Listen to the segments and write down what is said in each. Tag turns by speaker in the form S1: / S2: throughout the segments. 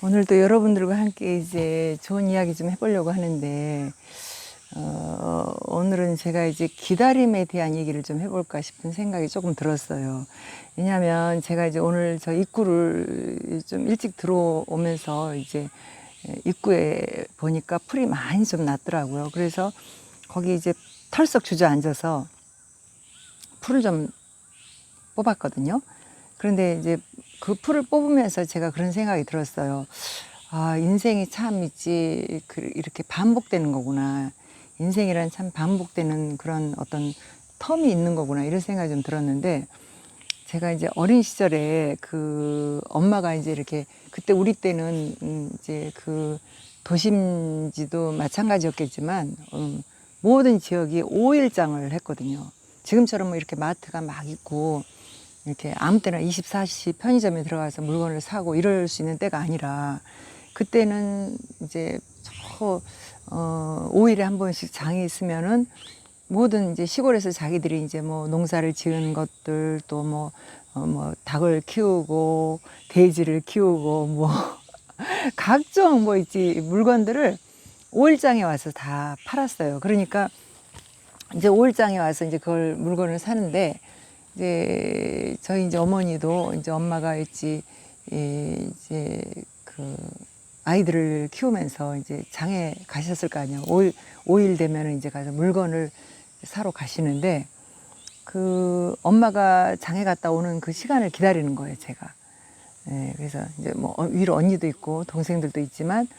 S1: 오늘도 여러분들과 함께 이제 좋은 이야기 좀 해보려고 하는데, 오늘은 제가 이제 기다림에 대한 얘기를 좀 해볼까 싶은 생각이 조금 들었어요. 왜냐하면 제가 이제 오늘 저 입구를 좀 일찍 들어오면서 이제 입구에 보니까 풀이 많이 좀 났더라고요. 그래서 거기 이제 털썩 주저앉아서 풀을 좀 뽑았거든요. 그런데 이제 그 풀을 뽑으면서 제가 그런 생각이 들었어요. 아, 인생이 참 있지, 이렇게 반복되는 거구나. 인생이란 참 반복되는 그런 어떤 텀이 있는 거구나. 이런 생각이 좀 들었는데, 제가 이제 어린 시절에 그 엄마가 이제 이렇게, 그때 우리 때는 이제 그 도심지도 마찬가지였겠지만, 모든 지역이 5일장을 했거든요. 지금처럼 뭐 이렇게 마트가 막 있고, 이렇게 아무 때나 24시 편의점에 들어가서 물건을 사고 이럴 수 있는 때가 아니라, 그때는 이제 5일에 한 번씩 장이 있으면은 모든 이제 시골에서 자기들이 이제 뭐 농사를 지은 것들 또 뭐 닭을 키우고 돼지를 키우고 뭐 각종 뭐 있지 물건들을 5일장에 와서 다 팔았어요. 그러니까 이제 5일장에 와서 이제 그걸 물건을 사는데, 이제 저희 이제 어머니도 이제 엄마가 있지 이제 그 아이들을 키우면서 이제 장에 가셨을 거 아니에요. 5일 되면은 이제 가서 물건을 사러 가시는데, 그 엄마가 장에 갔다 오는 그 시간을 기다리는 거예요, 제가. 네, 그래서 이제 뭐 위로 언니도 있고 동생들도 있지만,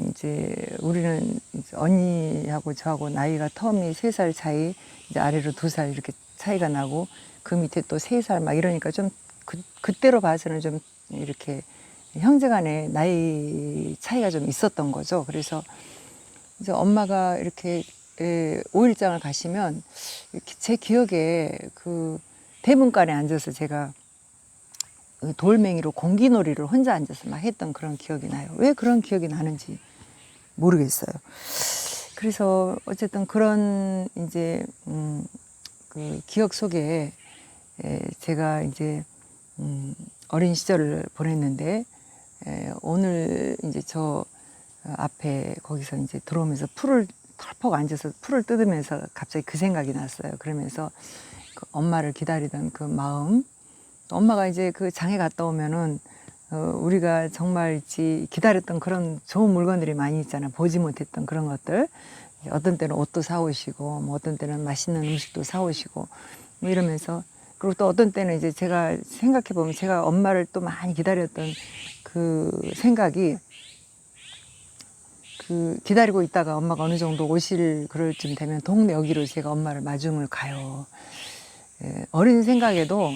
S1: 이제 우리는 이제 언니하고 저하고 나이가 텀이 3살 차이, 이제 아래로 2살 이렇게 차이가 나고, 그 밑에 또 3살 막 이러니까 좀 그때로 봐서는 좀 이렇게 형제간의 나이 차이가 좀 있었던 거죠. 그래서 이제 엄마가 이렇게 5일장을 가시면, 이렇게 제 기억에 그 대문간에 앉아서 제가 돌멩이로 공기놀이를 혼자 앉아서 막 했던 그런 기억이 나요. 왜 그런 기억이 나는지 모르겠어요. 그래서 어쨌든 그런 이제 그 기억 속에 제가 이제 어린 시절을 보냈는데, 오늘 이제 저 앞에 거기서 이제 들어오면서 풀을 털퍽 앉아서 풀을 뜯으면서 갑자기 그 생각이 났어요. 그러면서 그 엄마를 기다리던 그 마음, 엄마가 이제 그 장에 갔다 오면은 우리가 정말 기다렸던 그런 좋은 물건들이 많이 있잖아요. 보지 못했던 그런 것들. 어떤 때는 옷도 사오시고, 뭐 어떤 때는 맛있는 음식도 사오시고, 뭐 이러면서, 그리고 또 어떤 때는 이제 제가 생각해 보면 제가 엄마를 또 많이 기다렸던 그 생각이, 그 기다리고 있다가 엄마가 어느 정도 오실 그럴 쯤 되면 동네 여기로 제가 엄마를 마중을 가요. 어린 생각에도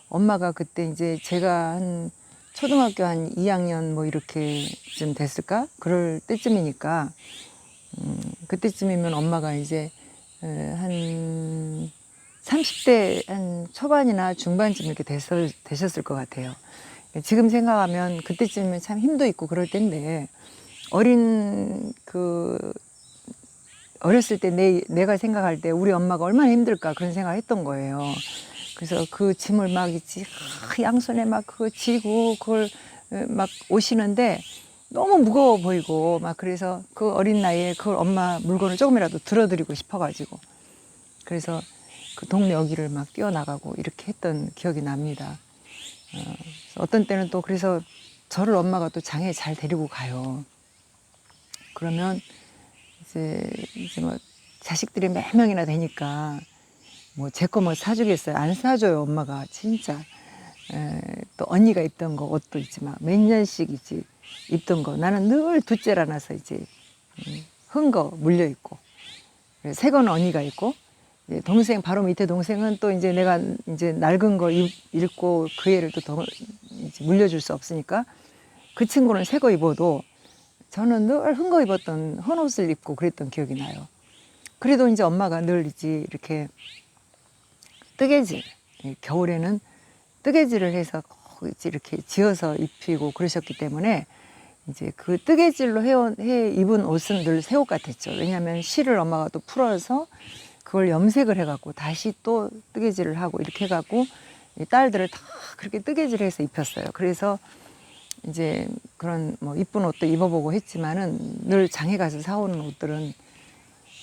S1: 엄마가 그때 이제 제가 한 초등학교 한 2학년 뭐 이렇게쯤 됐을까? 그럴 때쯤이니까, 그때쯤이면 엄마가 이제 한 30대 한 초반이나 중반쯤 이렇게 되셨을 것 같아요. 지금 생각하면 그때쯤이면 참 힘도 있고 그럴 때인데, 어렸을 때 내가 생각할 때 우리 엄마가 얼마나 힘들까 그런 생각을 했던 거예요. 그래서 그 짐을 막 있지, 양손에 막 그거 지고 그걸 막 오시는데 너무 무거워 보이고 막, 그래서 그 어린 나이에 그걸 엄마 물건을 조금이라도 들어드리고 싶어가지고, 그래서 그 동네 여기를 막 뛰어나가고 이렇게 했던 기억이 납니다. 어떤 때는 또 그래서 저를 엄마가 또 장에 잘 데리고 가요. 그러면 이제 뭐 자식들이 몇 명이나 되니까 뭐 제 거 뭐 사주겠어요? 안 사줘요, 엄마가 진짜. 또 언니가 입던 거 옷도 있지 막 몇 년씩 있지 입던 거, 나는 늘 둘째라나서 이제 흔 거 물려 있고, 새 거는 언니가 입고, 이제 동생 바로 밑에 동생은 또 이제 내가 이제 낡은 거 입고 그 애를 또 이제 물려줄 수 없으니까 그 친구는 새 거 입어도 저는 늘 흔 거 입었던 흔 옷을 입고 그랬던 기억이 나요. 그래도 이제 엄마가 늘 이제 이렇게 뜨개질, 겨울에는 뜨개질을 해서 꼭 이렇게 지어서 입히고 그러셨기 때문에, 이제 그 뜨개질로 해 입은 옷은 늘 새 옷 같았죠. 왜냐하면 실을 엄마가 또 풀어서 그걸 염색을 해갖고 다시 또 뜨개질을 하고 이렇게 해갖고 이 딸들을 다 그렇게 뜨개질해서 입혔어요. 그래서 이제 그런 뭐 이쁜 옷도 입어보고 했지만은 늘 장에 가서 사오는 옷들은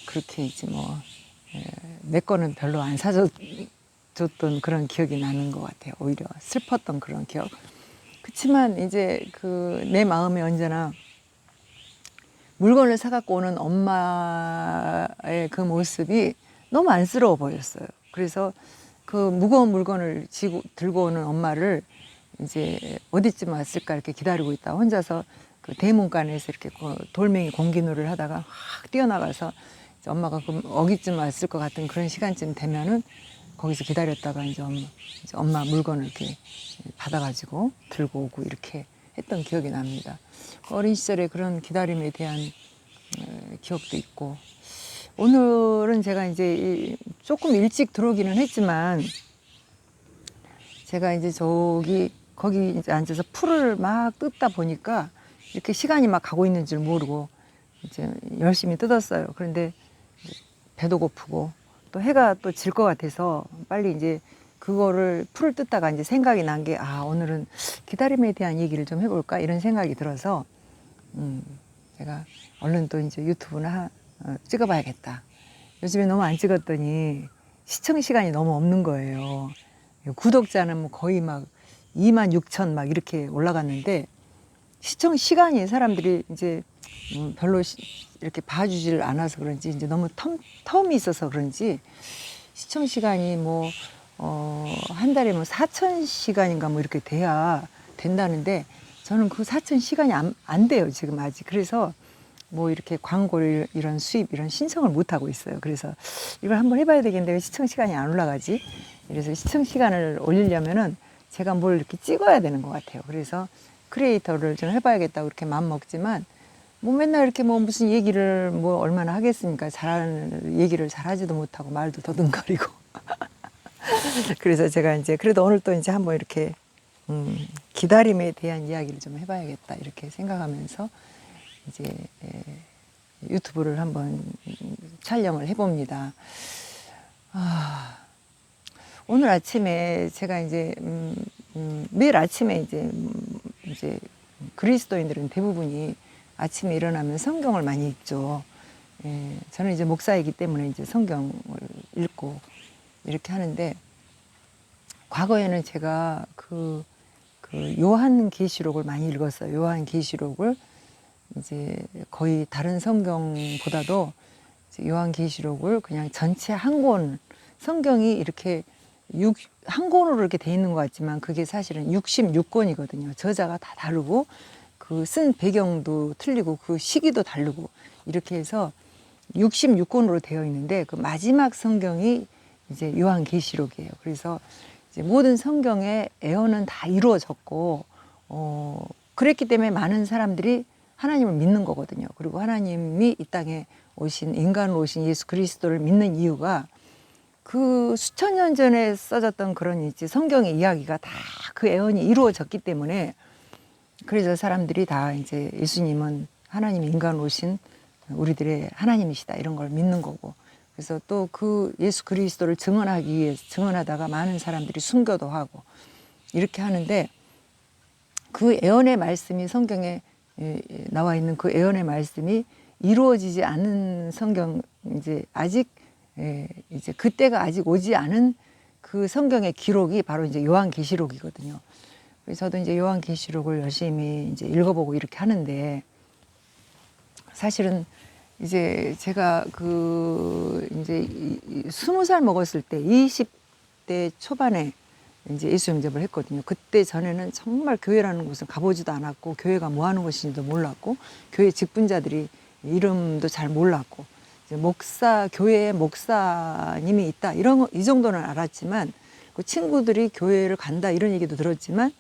S1: 그렇게 이제 뭐 내 거는 별로 안 사줬던 그런 기억이 나는 것 같아요. 오히려 슬펐던 그런 기억. 그렇지만 이제 그 내 마음에 언제나 물건을 사갖고 오는 엄마의 그 모습이 너무 안쓰러워 보였어요. 그래서 그 무거운 물건을 들고 오는 엄마를 이제 어디쯤 왔을까 이렇게 기다리고 있다. 혼자서 그 대문간에서 이렇게 돌멩이 공기놀이를 하다가 확 뛰어나가서 이제 엄마가 그 어기쯤 왔을 것 같은 그런 시간쯤 되면은 거기서 기다렸다가 이제 엄마 물건을 이렇게 받아가지고 들고 오고 이렇게 했던 기억이 납니다. 어린 시절에 그런 기다림에 대한 기억도 있고, 오늘은 제가 이제 조금 일찍 들어오기는 했지만 제가 이제 거기 이제 앉아서 풀을 막 뜯다 보니까 이렇게 시간이 막 가고 있는 줄 모르고 이제 열심히 뜯었어요. 그런데 배도 고프고 또 해가 또 질 것 같아서 빨리 이제 그거를 풀을 뜯다가 이제 생각이 난 게, 오늘은 기다림에 대한 얘기를 좀 해볼까 이런 생각이 들어서 제가 얼른 또 이제 유튜브나 찍어봐야겠다. 요즘에 너무 안 찍었더니 시청 시간이 너무 없는 거예요. 구독자는 뭐 거의 막 2만 6천 막 이렇게 올라갔는데 시청 시간이 사람들이 이제 별로 이렇게 봐주질 않아서 그런지 이제 너무 텀이 있어서 그런지 시청 시간이 뭐 한 달에 뭐 4천 시간인가 뭐 이렇게 돼야 된다는데 저는 그 4천 시간이 안 돼요 지금 아직. 그래서 뭐 이렇게 광고를 이런 수입 이런 신청을 못 하고 있어요. 그래서 이걸 한번 해봐야 되겠는데 왜 시청 시간이 안 올라가지? 그래서 시청 시간을 올리려면은 제가 뭘 이렇게 찍어야 되는 것 같아요. 그래서 크리에이터를 좀 해봐야겠다고 이렇게 마음 먹지만 뭐 맨날 이렇게 뭐 무슨 얘기를 뭐 얼마나 하겠습니까? 잘하는 얘기를 잘하지도 못하고 말도 더듬거리고. 그래서 제가 이제 그래도 오늘 또 이제 한번 이렇게 기다림에 대한 이야기를 좀 해봐야겠다 이렇게 생각하면서 이제 유튜브를 한번 촬영을 해봅니다. 오늘 아침에 제가 이제 매일 아침에 이제 그리스도인들은 대부분이 아침에 일어나면 성경을 많이 읽죠. 저는 이제 목사이기 때문에 이제 성경을 읽고 이렇게 하는데, 과거에는 제가 그 요한계시록을 많이 읽었어요. 요한계시록을 이제 거의 다른 성경보다도 요한계시록을 그냥 전체 한 권, 성경이 이렇게 한 권으로 이렇게 돼 있는 것 같지만 그게 사실은 66권이거든요. 저자가 다 다르고 그 쓴 배경도 틀리고 그 시기도 다르고 이렇게 해서 66권으로 되어 있는데 그 마지막 성경이 이제 요한계시록이에요. 그래서 이제 모든 성경의 애언은 다 이루어졌고 그랬기 때문에 많은 사람들이 하나님을 믿는 거거든요. 그리고 하나님이 이 땅에 오신 인간으로 오신 예수 그리스도를 믿는 이유가 그 수천 년 전에 써졌던 그런 이제 성경의 이야기가 다 그 애언이 이루어졌기 때문에, 그래서 사람들이 다 이제 예수님은 하나님이 인간으로 오신 우리들의 하나님이시다 이런 걸 믿는 거고, 그래서 또 그 예수 그리스도를 증언하기 위해서 증언하다가 많은 사람들이 순교도 하고 이렇게 하는데, 그 애언의 말씀이 성경에 나와 있는 그 애언의 말씀이 이루어지지 않은 성경, 이제 아직 이제 그때가 아직 오지 않은 그 성경의 기록이 바로 이제 요한계시록이거든요. 그래서 저도 이제 요한계시록을 열심히 이제 읽어보고 이렇게 하는데, 사실은 이제 제가 그 이제 20살 먹었을 때 20대 초반에 이제 예수 영접을 했거든요. 그때 전에는 정말 교회라는 곳을 가보지도 않았고 교회가 뭐 하는 곳인지도 몰랐고 교회 직분자들이 이름도 잘 몰랐고 이제 교회에 목사님이 있다 이 정도는 알았지만, 그 친구들이 교회를 간다 이런 얘기도 들었지만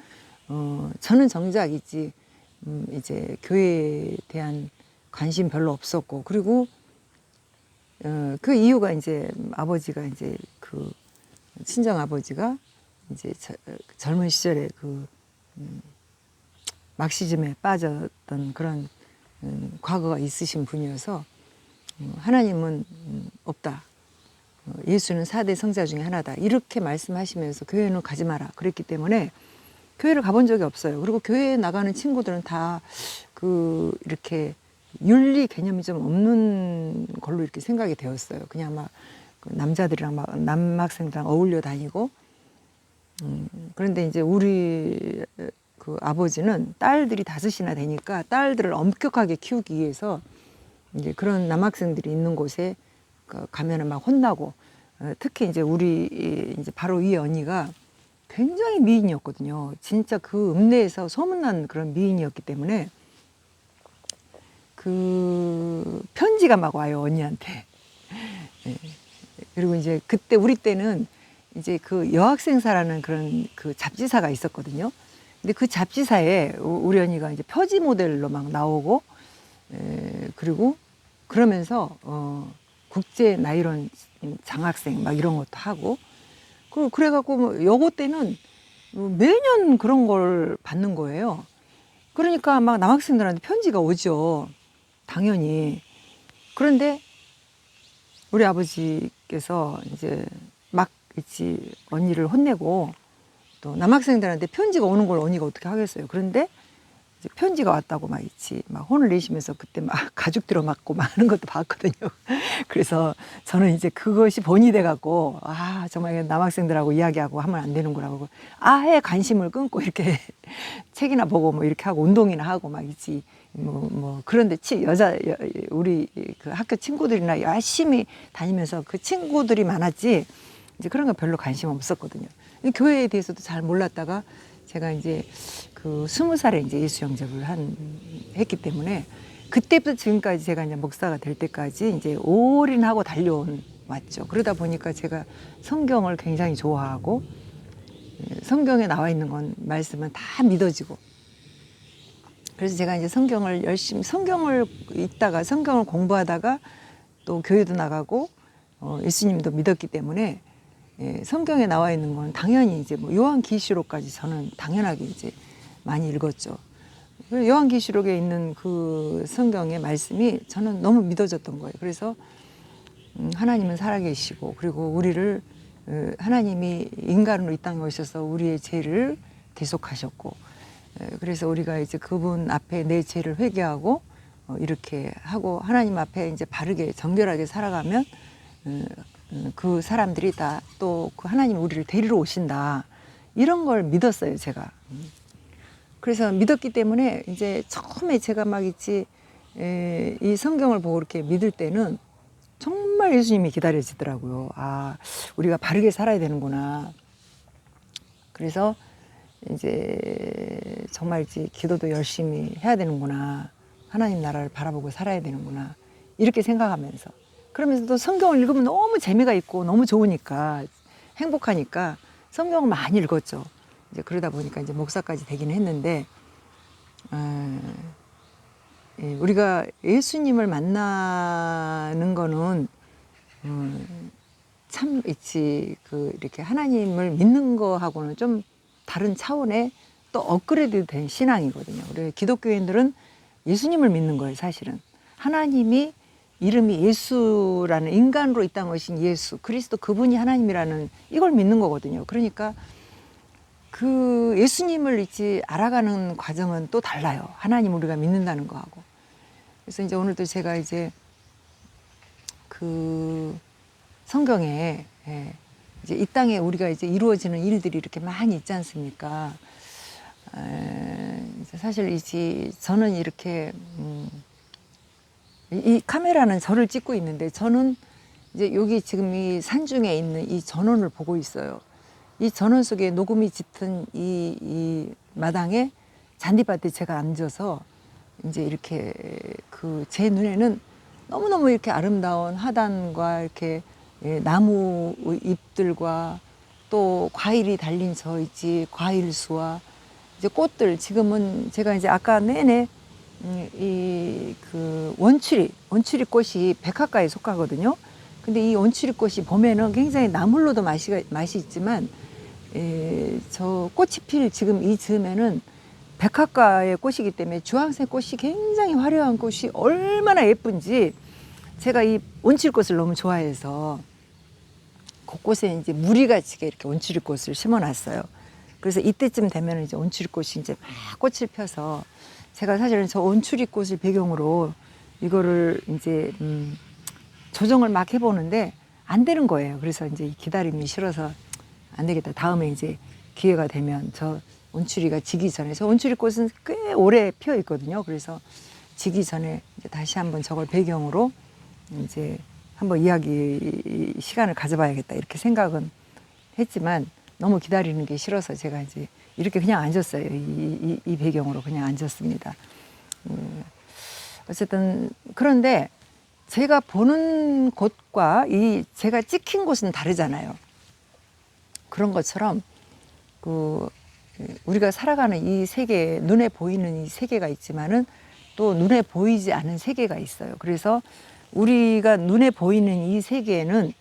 S1: 저는 정작 이제 교회에 대한 관심 별로 없었고, 그리고 그 이유가 이제 아버지가 이제 그 친정 아버지가 이제 젊은 시절에 그 막시즘에 빠졌던 그런 과거가 있으신 분이어서 하나님은 없다. 예수는 4대 성자 중에 하나다. 이렇게 말씀하시면서 교회는 가지 마라. 그랬기 때문에 교회를 가본 적이 없어요. 그리고 교회에 나가는 친구들은 다 이렇게 윤리 개념이 좀 없는 걸로 이렇게 생각이 되었어요. 그냥 막 남자들이랑 막 남학생들이랑 어울려 다니고. 그런데 이제 우리 그 아버지는 딸들이 5이나 되니까 딸들을 엄격하게 키우기 위해서 이제 그런 남학생들이 있는 곳에 가면은 막 혼나고, 특히 이제 우리 이제 바로 위 언니가 굉장히 미인이었거든요. 진짜 그 읍내에서 소문난 그런 미인이었기 때문에 그 편지가 막 와요, 언니한테. 예. 그리고 이제 그때 우리 때는 이제 그 여학생사라는 그런 그 잡지사가 있었거든요. 근데 그 잡지사에 우리 언니가 이제 표지 모델로 막 나오고, 그리고 그러면서 국제 나이론 장학생 막 이런 것도 하고, 그래갖고 뭐 여고 때는 매년 그런 걸 받는 거예요. 그러니까 막 남학생들한테 편지가 오죠. 당연히. 그런데 우리 아버지께서 이제 막 있지 언니를 혼내고, 또 남학생들한테 편지가 오는 걸 언니가 어떻게 하겠어요. 그런데 이제 편지가 왔다고 막 있지 막 혼을 내시면서 그때 막 가죽 들어맞고 막 하는 것도 봤거든요. 그래서 저는 이제 그것이 본이 돼 갖고, 아 정말 남학생들하고 이야기하고 하면 안 되는구나 하고 아예 관심을 끊고 이렇게 책이나 보고 뭐 이렇게 하고 운동이나 하고 막 있지. 그런데 우리 그 학교 친구들이나 열심히 다니면서 그 친구들이 많았지 이제 그런 거 별로 관심 없었거든요. 교회에 대해서도 잘 몰랐다가 제가 이제 그 20살에 이제 예수 영접을 했기 때문에 그때부터 지금까지 제가 이제 목사가 될 때까지 이제 올인하고 왔죠. 그러다 보니까 제가 성경을 굉장히 좋아하고, 성경에 나와 있는 건 말씀은 다 믿어지고, 그래서 제가 이제 성경을 열심히 성경을 읽다가 성경을 공부하다가 또 교회도 나가고 예수님도 믿었기 때문에, 성경에 나와 있는 건 당연히 이제 뭐 요한계시록까지 저는 당연하게 이제 많이 읽었죠. 요한계시록에 있는 그 성경의 말씀이 저는 너무 믿어졌던 거예요. 그래서 하나님은 살아계시고, 그리고 우리를 하나님이 인간으로 이 땅에 오셔서 우리의 죄를 대속하셨고, 그래서 우리가 이제 그분 앞에 내 죄를 회개하고 이렇게 하고 하나님 앞에 이제 바르게 정결하게 살아가면 그 사람들이 다 또 그 하나님 우리를 데리러 오신다, 이런 걸 믿었어요, 제가. 그래서 믿었기 때문에 이제 처음에 제가 막 있지 이 성경을 보고 이렇게 믿을 때는 정말 예수님이 기다려지더라고요. 아, 우리가 바르게 살아야 되는구나. 그래서 이제 정말 이제 기도도 열심히 해야 되는구나. 하나님 나라를 바라보고 살아야 되는구나. 이렇게 생각하면서. 그러면서 또 성경을 읽으면 너무 재미가 있고 너무 좋으니까, 행복하니까 성경을 많이 읽었죠. 이제 그러다 보니까 이제 목사까지 되긴 했는데, 우리가 예수님을 만나는 거는 참 있지 이렇게 하나님을 믿는 거하고는 좀 다른 차원의 또 업그레이드 된 신앙이거든요. 우리 기독교인들은 예수님을 믿는 거예요, 사실은. 하나님이 이름이 예수라는, 인간으로 이 땅에 오신 예수 그리스도, 그분이 하나님이라는 이걸 믿는 거거든요. 그러니까 그 예수님을 이제 알아가는 과정은 또 달라요. 하나님 우리가 믿는다는 거하고. 그래서 이제 오늘도 제가 이제 그 성경에 이제 이 땅에 우리가 이제 이루어지는 일들이 이렇게 많이 있지 않습니까? 사실 이제 저는 이렇게 이 카메라는 저를 찍고 있는데, 저는 이제 여기 지금 이 산중에 있는 이 전원을 보고 있어요. 이 전원 속에 녹음이 짙은 이 마당에 잔디밭에 제가 앉아서 이제 이렇게 제 눈에는 너무너무 이렇게 아름다운 하단과 이렇게 나무 잎들과 또 과일이 달린 저 있지, 과일수와 이제 꽃들, 지금은 제가 이제 아까 내내 원추리 꽃이 백화과에 속하거든요. 근데 이 원추리 꽃이 봄에는 굉장히 나물로도 맛이 있지만, 저 꽃이 필 지금 이 즈음에는 백화과의 꽃이기 때문에 주황색 꽃이 굉장히 화려한 꽃이 얼마나 예쁜지, 제가 이 원추리 꽃을 너무 좋아해서 곳곳에 이제 무리가지게 이렇게 원추리 꽃을 심어놨어요. 그래서 이때쯤 되면 이제 온추리꽃이 이제 막 꽃을 펴서 제가 사실은 저 온추리꽃을 배경으로 이거를 이제 조정을 막 해보는데 안 되는 거예요. 그래서 이제 기다림이 싫어서 안 되겠다. 다음에 이제 기회가 되면 저 온추리가 지기 전에, 저 온추리꽃은 꽤 오래 피어 있거든요. 그래서 지기 전에 이제 다시 한번 저걸 배경으로 이제 한번 이야기 시간을 가져봐야겠다 이렇게 생각은 했지만 너무 기다리는 게 싫어서 제가 이제 이렇게 그냥 앉았어요. 이 배경으로 그냥 앉았습니다. 어쨌든 그런데 제가 보는 곳과 이 제가 찍힌 곳은 다르잖아요. 그런 것처럼 그 우리가 살아가는 이 세계, 눈에 보이는 이 세계가 있지만은 또 눈에 보이지 않은 세계가 있어요. 그래서 우리가 눈에 보이는 이 세계는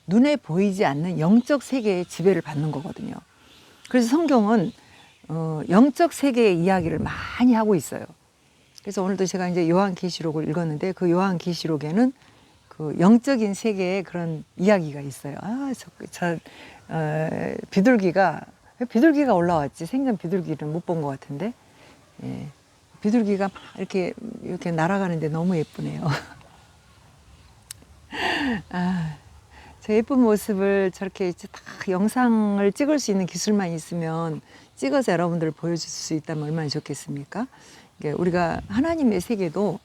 S1: 눈에 보이지 않는 영적 세계의 지배를 받는 거거든요. 그래서 성경은 영적 세계의 이야기를 많이 하고 있어요. 그래서 오늘도 제가 이제 요한계시록을 읽었는데 그 요한계시록에는 그 영적인 세계의 그런 이야기가 있어요. 비둘기가 올라왔지. 생전 비둘기는 못 본 것 같은데. 예. 비둘기가 막 이렇게 날아가는데 너무 예쁘네요. 저 예쁜 모습을 저렇게 다 영상을 찍을 수 있는 기술만 있으면 찍어서 여러분들 보여줄 수 있다면 얼마나 좋겠습니까? 우리가 하나님의 세계도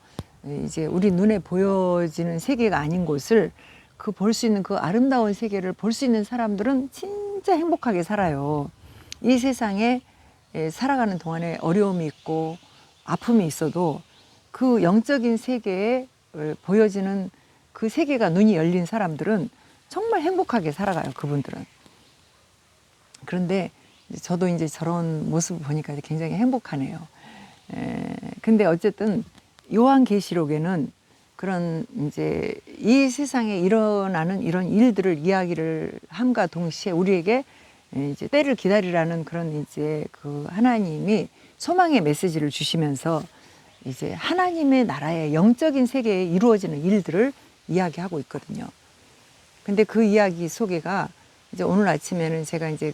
S1: 이제 우리 눈에 보여지는 세계가 아닌 곳을 그 볼 수 있는 그 아름다운 세계를 볼 수 있는 사람들은 진짜 행복하게 살아요. 이 세상에 살아가는 동안에 어려움이 있고 아픔이 있어도 그 영적인 세계에 보여지는 그 세계가 눈이 열린 사람들은 정말 행복하게 살아가요. 그분들은. 그런데 저도 이제 저런 모습을 보니까 굉장히 행복하네요. 근데 어쨌든 요한계시록에는 그런 이제 이 세상에 일어나는 이런 일들을 이야기를 함과 동시에 우리에게 이제 때를 기다리라는 그런 이제 그 하나님이 소망의 메시지를 주시면서 이제 하나님의 나라의 영적인 세계에 이루어지는 일들을 이야기하고 있거든요. 근데 그 이야기 속에가 이제 오늘 아침에는 제가 이제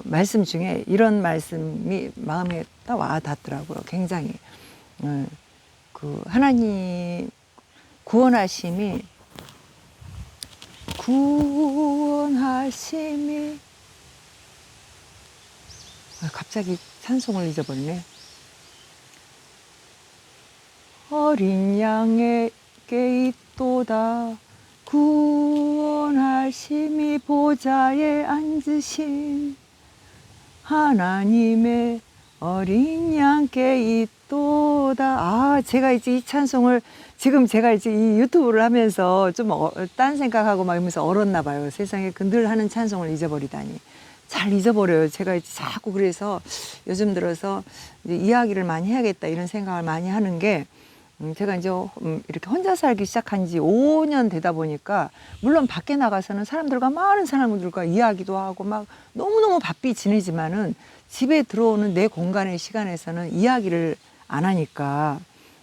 S1: 말씀 중에 이런 말씀이 마음에 딱 와 닿더라고요. 굉장히. 그 하나님 구원하심이 갑자기 찬송을 잊어버리네. 어린 양에게 있도다 구원하심이 보좌에 앉으신 하나님의 어린 양께 있도다. 제가 이제 이 찬송을 지금 제가 이제 이 유튜브를 하면서 좀 딴 생각하고 막 이러면서 얼었나 봐요. 세상에 늘 하는 찬송을 잊어버리다니. 잘 잊어버려요. 제가 이제 자꾸 그래서 요즘 들어서 이제 이야기를 많이 해야겠다 이런 생각을 많이 하는 게 제가 이제 이렇게 혼자 살기 시작한 지 5년 되다 보니까 물론 밖에 나가서는 많은 사람들과 이야기도 하고 막 너무너무 바삐 지내지만은 집에 들어오는 내 공간의 시간에서는 이야기를 안 하니까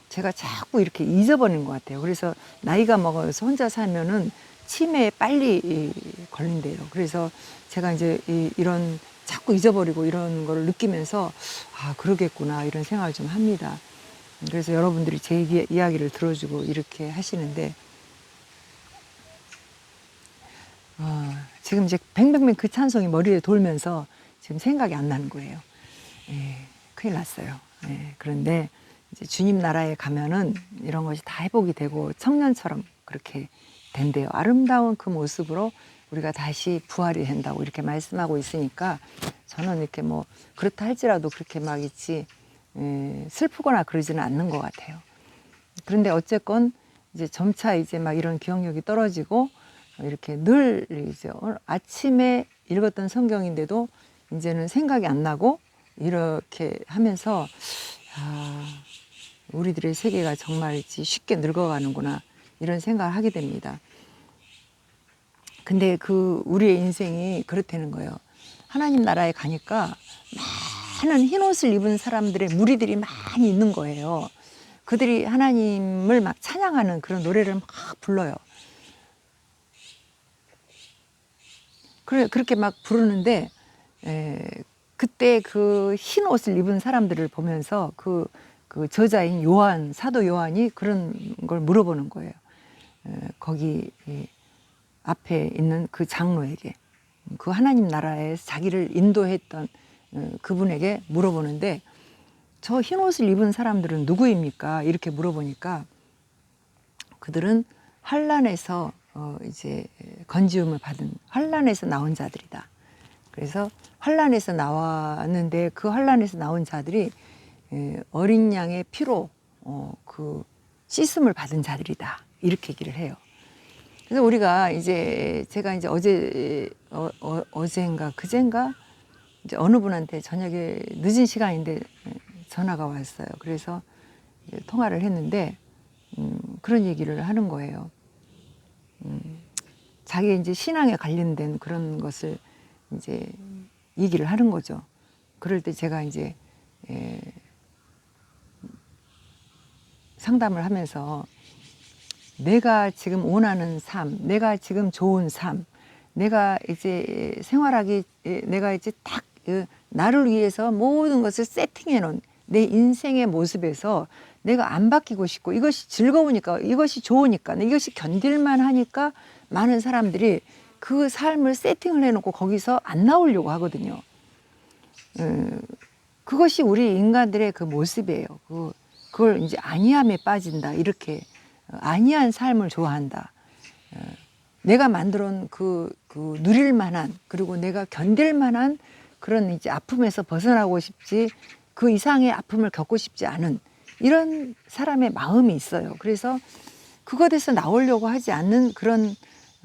S1: 제가 자꾸 이렇게 잊어버리는 것 같아요. 그래서 나이가 먹어서 혼자 살면은 치매에 빨리 걸린대요. 그래서 제가 이제 이런 자꾸 잊어버리고 이런 거를 느끼면서 그러겠구나 이런 생각을 좀 합니다. 그래서 여러분들이 제 이야기를 들어주고 이렇게 하시는데 지금 이제 뱅뱅뱅 그 찬송이 머리에 돌면서 지금 생각이 안 나는 거예요. 큰일 났어요. 그런데 이제 주님 나라에 가면은 이런 것이 다 회복이 되고 청년처럼 그렇게 된대요. 아름다운 그 모습으로 우리가 다시 부활이 된다고 이렇게 말씀하고 있으니까 저는 이렇게 뭐 그렇다 할지라도 그렇게 막 있지 슬프거나 그러지는 않는 것 같아요. 그런데 어쨌건 이제 점차 이제 막 이런 기억력이 떨어지고 이렇게 늘 이제 아침에 읽었던 성경인데도 이제는 생각이 안 나고 이렇게 하면서 우리들의 세계가 정말 쉽게 늙어가는구나 이런 생각을 하게 됩니다. 근데 우리의 인생이 그렇다는 거예요. 하나님 나라에 가니까 많은 흰옷을 입은 사람들의 무리들이 많이 있는 거예요. 그들이 하나님을 막 찬양하는 그런 노래를 막 불러요. 그렇게 막 부르는데 그때 그 흰 옷을 입은 사람들을 보면서 그 저자인 요한, 사도 요한이 그런 걸 물어보는 거예요. 거기 앞에 있는 그 장로에게, 그 하나님 나라에 자기를 인도했던 그분에게 물어보는데, 저 흰 옷을 입은 사람들은 누구입니까? 이렇게 물어보니까 그들은 환란에서 이제 건지움을 받은, 환란에서 나온 자들이다. 그래서 환란에서 나왔는데 그 환란에서 나온 자들이 어린 양의 피로 그 씻음을 받은 자들이다. 이렇게 얘기를 해요. 그래서 우리가 이제 제가 이제 어제인가 그젠가 이제 어느 분한테 저녁에 늦은 시간인데 전화가 왔어요. 그래서 통화를 했는데 그런 얘기를 하는 거예요. 자기 이제 신앙에 관련된 그런 것을 이제 얘기를 하는 거죠. 그럴 때 제가 이제 상담을 하면서 내가 지금 원하는 삶, 내가 지금 좋은 삶, 내가 이제 생활하기, 내가 이제 딱 나를 위해서 모든 것을 세팅해 놓은 내 인생의 모습에서 내가 안 바뀌고 싶고, 이것이 즐거우니까, 이것이 좋으니까, 이것이 견딜만 하니까 많은 사람들이 그 삶을 세팅을 해놓고 거기서 안 나오려고 하거든요. 그것이 우리 인간들의 그 모습이에요. 그걸 이제 안이함에 빠진다. 이렇게 안이한 삶을 좋아한다. 내가 만들어 놓은 그 누릴 만한, 그리고 내가 견딜 만한 그런 이제 아픔에서 벗어나고 싶지, 그 이상의 아픔을 겪고 싶지 않은 이런 사람의 마음이 있어요. 그래서 그것에서 나오려고 하지 않는 그런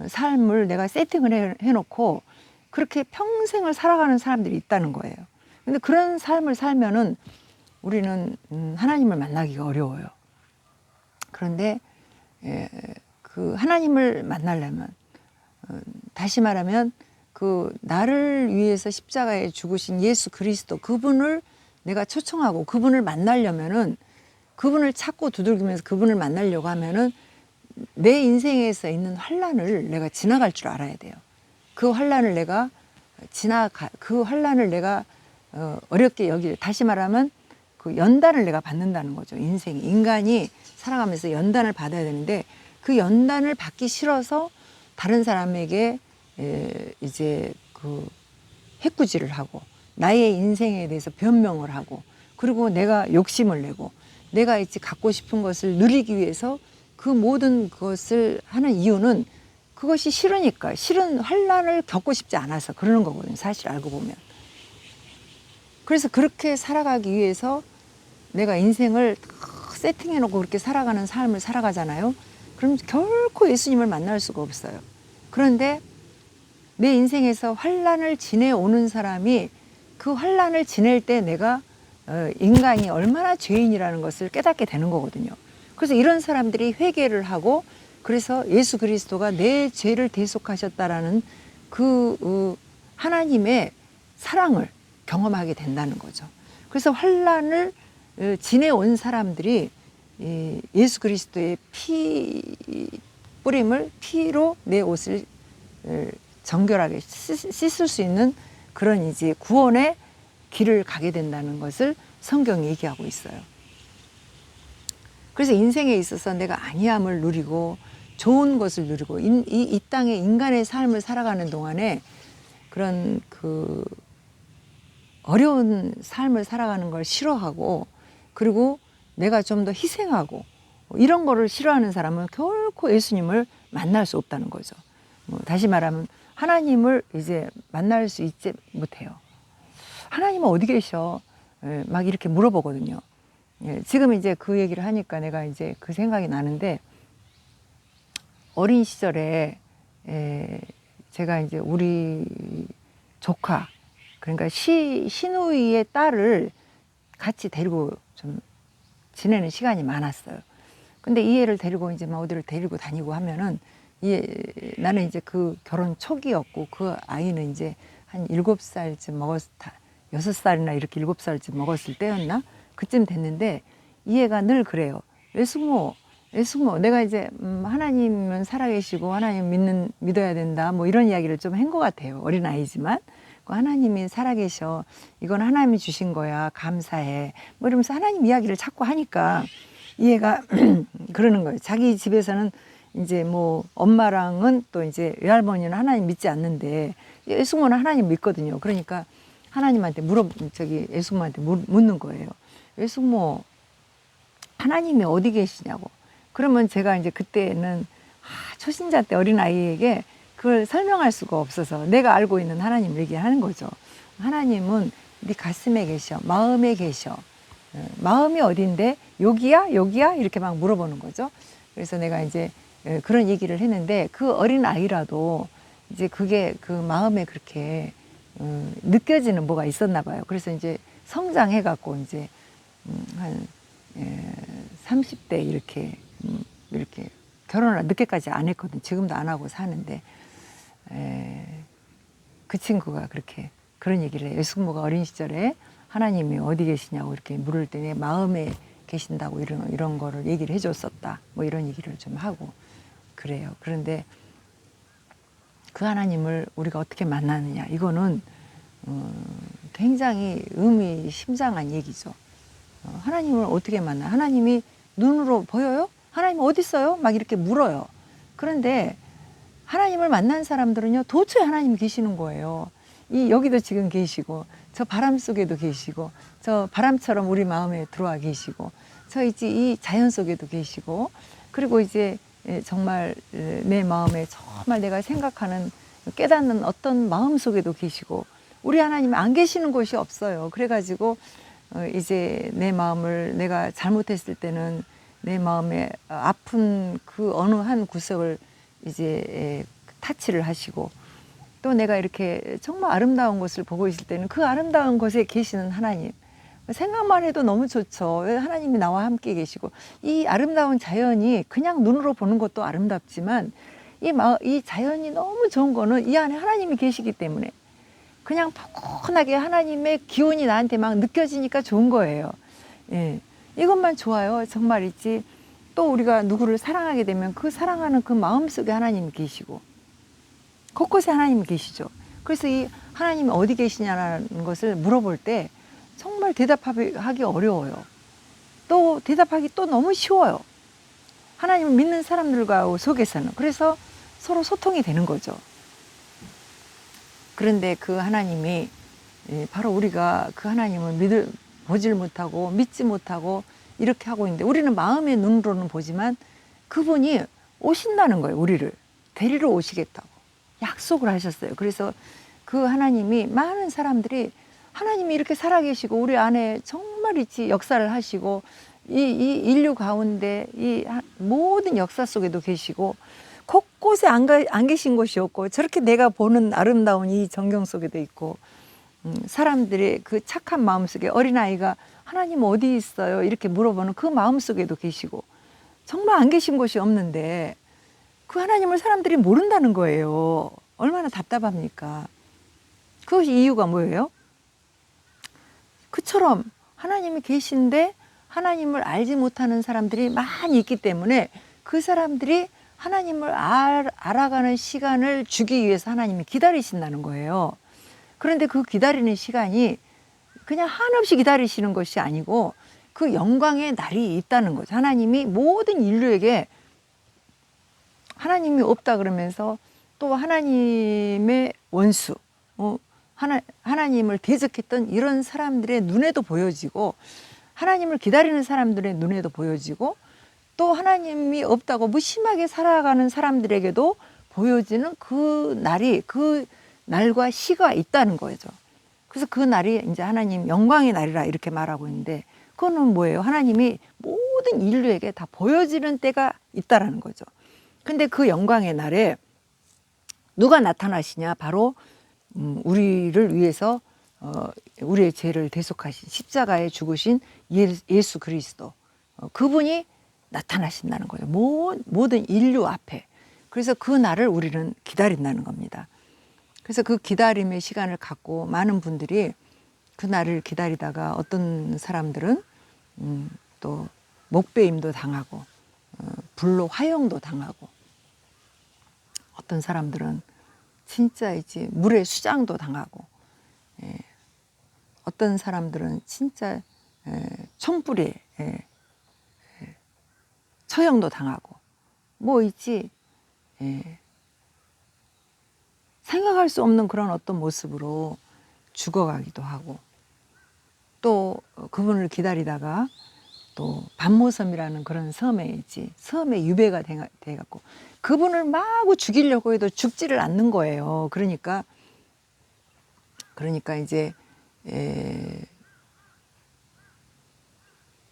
S1: 삶을 내가 세팅을 해놓고 그렇게 평생을 살아가는 사람들이 있다는 거예요. 근데 그런 삶을 살면은 우리는 하나님을 만나기가 어려워요. 그런데 그 하나님을 만나려면, 다시 말하면 그 나를 위해서 십자가에 죽으신 예수 그리스도, 그분을 내가 초청하고 그분을 만나려면은, 그분을 찾고 두들기면서 그분을 만나려고 하면은 내 인생에서 있는 환란을 내가 지나갈 줄 알아야 돼요. 그 환란을 내가 그 환란을 내가 어렵게 다시 말하면 그 연단을 내가 받는다는 거죠. 인간이 살아가면서 연단을 받아야 되는데, 그 연단을 받기 싫어서 다른 사람에게 이제 그 해꾸지를 하고, 나의 인생에 대해서 변명을 하고, 그리고 내가 욕심을 내고, 내가 이제 갖고 싶은 것을 누리기 위해서 그 모든 것을 하는 이유는 그것이 싫으니까, 싫은 환란을 겪고 싶지 않아서 그러는 거거든요. 사실 알고 보면. 그래서 그렇게 살아가기 위해서 내가 인생을 세팅해놓고 그렇게 살아가는 삶을 살아가잖아요. 그럼 결코 예수님을 만날 수가 없어요. 그런데 내 인생에서 환란을 지내오는 사람이 그 환란을 지낼 때 내가 인간이 얼마나 죄인이라는 것을 깨닫게 되는 거거든요. 그래서 이런 사람들이 회개를 하고, 그래서 예수 그리스도가 내 죄를 대속하셨다라는 그 하나님의 사랑을 경험하게 된다는 거죠. 그래서 환란을 지내온 사람들이 예수 그리스도의 뿌림을 피로 내 옷을 정결하게 씻을 수 있는 그런 이제 구원의 길을 가게 된다는 것을 성경이 얘기하고 있어요. 그래서 인생에 있어서 내가 안이함을 누리고 좋은 것을 누리고 이 땅에 인간의 삶을 살아가는 동안에 그런 그 어려운 삶을 살아가는 걸 싫어하고, 그리고 내가 좀 더 희생하고 이런 거를 싫어하는 사람은 결코 예수님을 만날 수 없다는 거죠. 다시 말하면 하나님을 이제 만날 수 있지 못해요. 하나님은 어디 계셔? 막 이렇게 물어보거든요. 지금 이제 그 얘기를 하니까 내가 이제 그 생각이 나는데, 어린 시절에 제가 이제 우리 조카, 그러니까 시누이의 딸을 같이 데리고 좀 지내는 시간이 많았어요. 근데 이 애를 데리고 이제 막 어디를 데리고 다니고 하면은 나는 이제 그 결혼 초기였고, 그 아이는 이제 한 7살쯤 6살이나 이렇게 7살쯤 먹었을 때였나? 그쯤 됐는데 이 애가 늘 그래요. 외숙모, 내가 이제 하나님은 살아계시고 하나님 믿어야 된다, 뭐 이런 이야기를 좀 한 것 같아요. 어린 아이지만. 그 하나님이 살아계셔. 이건 하나님이 주신 거야. 감사해. 뭐 이러면서 하나님 이야기를 자꾸 하니까 이해가 그러는 거예요. 자기 집에서는 이제 뭐 엄마랑은 또 이제 외할머니는 하나님 믿지 않는데 예수모는 하나님 믿거든요. 그러니까 하나님한테 예수모한테 묻는 거예요. 예수모, 하나님이 어디 계시냐고. 그러면 제가 이제 그때는 초신자 때 어린 아이에게 그걸 설명할 수가 없어서 내가 알고 있는 하나님 얘기하는 거죠. 하나님은 네 가슴에 계셔, 마음에 계셔. 마음이 어딘데? 여기야? 여기야? 이렇게 막 물어보는 거죠. 그래서 내가 이제 그런 얘기를 했는데 그 어린 아이라도 이제 그게 그 마음에 그렇게 느껴지는 뭐가 있었나 봐요. 그래서 이제 성장해 갖고 이제 한 30대 이렇게 결혼을 늦게까지 안 했거든. 지금도 안 하고 사는데 그 친구가 그렇게 그런 얘기를 해요. 예수모가 어린 시절에 하나님이 어디 계시냐고 이렇게 물을 때 내 마음에 계신다고 이런 거를 얘기를 해줬었다. 뭐 이런 얘기를 좀 하고 그래요. 그런데 그 하나님을 우리가 어떻게 만나느냐 이거는 굉장히 의미심장한 얘기죠. 하나님을 어떻게 만나? 하나님이 눈으로 보여요? 하나님 어디 있어요? 막 이렇게 물어요. 그런데 하나님을 만난 사람들은요, 도처에 하나님이 계시는 거예요. 여기도 지금 계시고, 저 바람 속에도 계시고, 저 바람처럼 우리 마음에 들어와 계시고, 이 자연 속에도 계시고, 그리고 이제 정말 내 마음에 정말 내가 생각하는 깨닫는 어떤 마음 속에도 계시고, 우리 하나님이 안 계시는 곳이 없어요. 그래가지고 이제 내 마음을 내가 잘못했을 때는 내 마음에 아픈 그 어느 한 구석을 이제 타치를 하시고 또 내가 이렇게 정말 아름다운 것을 보고 있을 때는 그 아름다운 곳에 계시는 하나님 생각만 해도 너무 좋죠. 하나님이 나와 함께 계시고 이 아름다운 자연이 그냥 눈으로 보는 것도 아름답지만 이 자연이 너무 좋은 거는 이 안에 하나님이 계시기 때문에 그냥 포근하게 하나님의 기운이 나한테 막 느껴지니까 좋은 거예요. 예. 이것만 좋아요. 정말 있지. 또 우리가 누구를 사랑하게 되면 그 사랑하는 그 마음 속에 하나님이 계시고 곳곳에 하나님이 계시죠. 그래서 이 하나님이 어디 계시냐는 것을 물어볼 때 정말 대답하기 어려워요. 또 대답하기 또 너무 쉬워요. 하나님을 믿는 사람들과 속에서는. 그래서 서로 소통이 되는 거죠. 그런데 그 하나님이 바로 우리가 그 하나님을 보질 못하고 믿지 못하고 이렇게 하고 있는데 우리는 마음의 눈으로는 보지만 그분이 오신다는 거예요. 우리를 데리러 오시겠다고 약속을 하셨어요. 그래서 그 하나님이 많은 사람들이 하나님이 이렇게 살아계시고 우리 안에 정말 있지 역사를 하시고 이 인류 가운데 이 모든 역사 속에도 계시고 곳곳에 안 계신 곳이 없고 저렇게 내가 보는 아름다운 이 전경 속에도 있고 사람들의 그 착한 마음속에 어린아이가 하나님 어디 있어요? 이렇게 물어보는 그 마음속에도 계시고 정말 안 계신 곳이 없는데 그 하나님을 사람들이 모른다는 거예요. 얼마나 답답합니까? 그것이 이유가 뭐예요? 그처럼 하나님이 계신데 하나님을 알지 못하는 사람들이 많이 있기 때문에 그 사람들이 하나님을 알아가는 시간을 주기 위해서 하나님이 기다리신다는 거예요. 그런데 그 기다리는 시간이 그냥 한없이 기다리시는 것이 아니고 그 영광의 날이 있다는 거죠. 하나님이 모든 인류에게 하나님이 없다 그러면서 또 하나님의 원수, 하나님을 대적했던 이런 사람들의 눈에도 보여지고 하나님을 기다리는 사람들의 눈에도 보여지고 또 하나님이 없다고 무심하게 살아가는 사람들에게도 보여지는 그 날과 시가 있다는 거죠. 그래서 그 날이 이제 하나님 영광의 날이라 이렇게 말하고 있는데 그거는 뭐예요? 하나님이 모든 인류에게 다 보여지는 때가 있다라는 거죠. 근데 그 영광의 날에 누가 나타나시냐? 바로 우리를 위해서 우리의 죄를 대속하신 십자가에 죽으신 예수 그리스도 그분이 나타나신다는 거예요. 모든 인류 앞에. 그래서 그 날을 우리는 기다린다는 겁니다. 그래서 그 기다림의 시간을 갖고 많은 분들이 그 날을 기다리다가 어떤 사람들은 또 목베임도 당하고 불로 화형도 당하고 어떤 사람들은 진짜 물에 수장도 당하고 어떤 사람들은 진짜 총불에 처형도 당하고 뭐 있지 생각할 수 없는 그런 어떤 모습으로 죽어가기도 하고 또 그분을 기다리다가 또 반모섬이라는 그런 섬에 있지 섬에 유배가 돼갖고 그분을 마구 죽이려고 해도 죽지를 않는 거예요. 그러니까 이제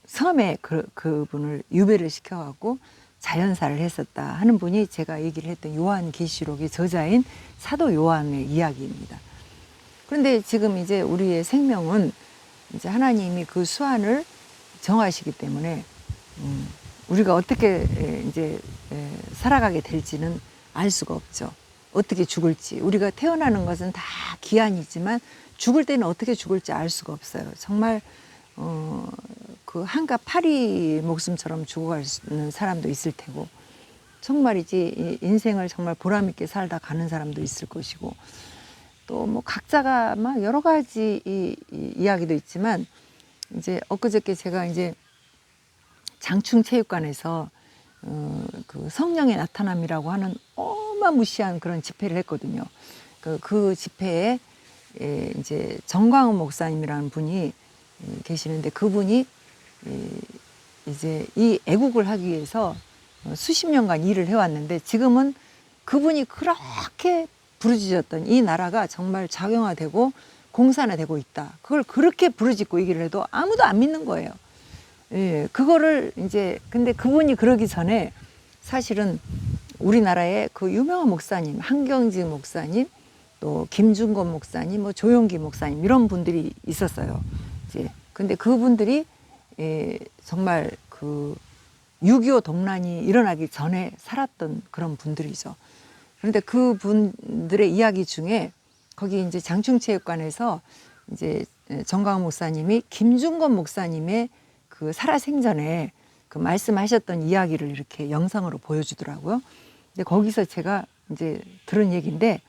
S1: 섬에 그분을 유배를 시켜갖고 자연사를 했었다 하는 분이 제가 얘기를 했던 요한계시록의 저자인 사도 요한의 이야기입니다. 그런데 지금 이제 우리의 생명은 이제 하나님이 그 수완을 정하시기 때문에 우리가 어떻게 이제 살아가게 될지는 알 수가 없죠. 어떻게 죽을지. 우리가 태어나는 것은 다 기한이지만 죽을 때는 어떻게 죽을지 알 수가 없어요. 정말 그 한가 파리 목숨처럼 죽어가는 사람도 있을 테고 정말이지 인생을 정말 보람 있게 살다 가는 사람도 있을 것이고 또 뭐 각자가 막 여러 가지 이야기도 있지만 이제 엊그저께 제가 이제 장충체육관에서 그 성령의 나타남이라고 하는 어마무시한 그런 집회를 했거든요. 그 집회에 이제 정광훈 목사님이라는 분이 계시는데 그분이 이제 이 애국을 하기 위해서 수십 년간 일을 해왔는데 지금은 그분이 그렇게 부르짖었던 이 나라가 정말 작용화되고 공산화되고 있다. 그걸 그렇게 부르짖고 얘기를 해도 아무도 안 믿는 거예요. 예, 그거를 이제 근데 그분이 그러기 전에 사실은 우리나라의 그 유명한 목사님, 한경지 목사님, 또 김준건 목사님, 뭐 조용기 목사님 이런 분들이 있었어요. 이제 근데 그분들이 정말 그 6.25 동란이 일어나기 전에 살았던 그런 분들이죠. 그런데 그 분들의 이야기 중에 거기 이제 장충체육관에서 이제 정광훈 목사님이 김준건 목사님의 그 살아생전에 그 말씀하셨던 이야기를 이렇게 영상으로 보여주더라고요. 근데 거기서 제가 이제 들은 얘기인데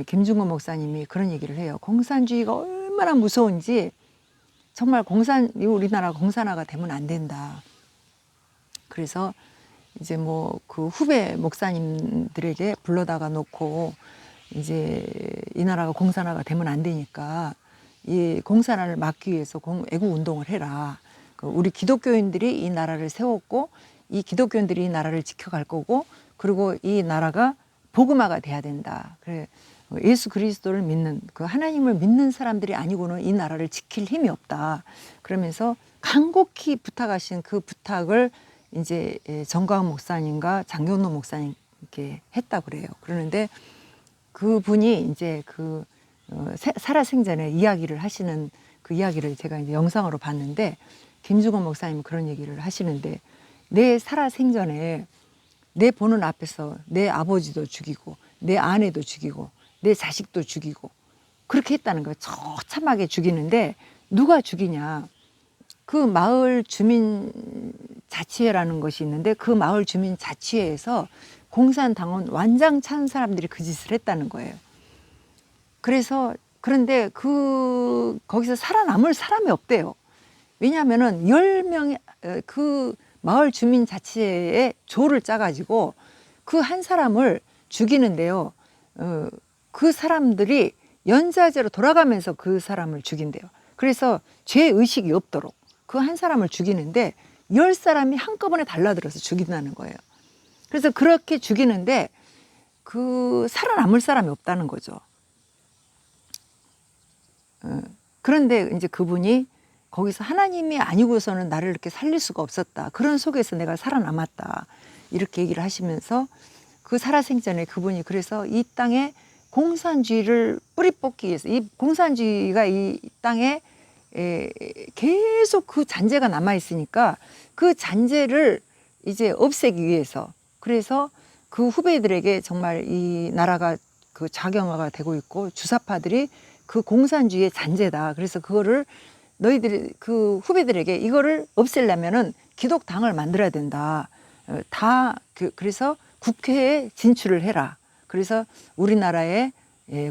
S1: 김준건 목사님이 그런 얘기를 해요. 공산주의가 얼마나 무서운지 정말 우리나라 공산화가 되면 안 된다. 그래서 이제 뭐 그 후배 목사님들에게 불러다가 놓고 이제 이 나라가 공산화가 되면 안 되니까 이 공산화를 막기 위해서 애국 운동을 해라. 우리 기독교인들이 이 나라를 세웠고 이 기독교인들이 이 나라를 지켜갈 거고 그리고 이 나라가 복음화가 돼야 된다. 그래 예수 그리스도를 믿는 그 하나님을 믿는 사람들이 아니고는 이 나라를 지킬 힘이 없다. 그러면서 간곡히 부탁하신 그 부탁을 이제 정광훈 목사님과 장경로 목사님께 했다 그래요. 그러는데 그분이 이제 그 살아생전에 이야기를 하시는 그 이야기를 제가 이제 영상으로 봤는데 김준건 목사님은 그런 얘기를 하시는데 내 살아생전에 내 보는 앞에서 내 아버지도 죽이고 내 아내도 죽이고 내 자식도 죽이고 그렇게 했다는 거예요. 처참하게 죽이는데 누가 죽이냐. 그 마을 주민 자치회라는 것이 있는데 그 마을 주민 자치회에서 공산당원 완장찬 사람들이 그 짓을 했다는 거예요. 그래서 그런데 거기서 살아남을 사람이 없대요. 왜냐하면은 10명이 그 마을 주민 자치회에 조를 짜가지고 그 한 사람을 죽이는데요. 그 사람들이 연좌제로 돌아가면서 그 사람을 죽인대요. 그래서 죄 의식이 없도록 그 한 사람을 죽이는데 10사람이 한꺼번에 달라들어서 죽인다는 거예요. 그래서 그렇게 죽이는데 그 살아남을 사람이 없다는 거죠. 그런데 이제 그분이 거기서 하나님이 아니고서는 나를 이렇게 살릴 수가 없었다. 그런 속에서 내가 살아남았다. 이렇게 얘기를 하시면서 그 살아생전에 그분이 그래서 이 땅에 공산주의를 뿌리 뽑기 위해서 이 공산주의가 이 땅에 계속 그 잔재가 남아 있으니까 그 잔재를 이제 없애기 위해서 그래서 그 후배들에게 정말 이 나라가 그 작용화가 되고 있고 주사파들이 그 공산주의의 잔재다. 그래서 그거를 너희들이 그 후배들에게 이거를 없애려면은 기독당을 만들어야 된다. 그래서 국회에 진출을 해라. 그래서 우리나라의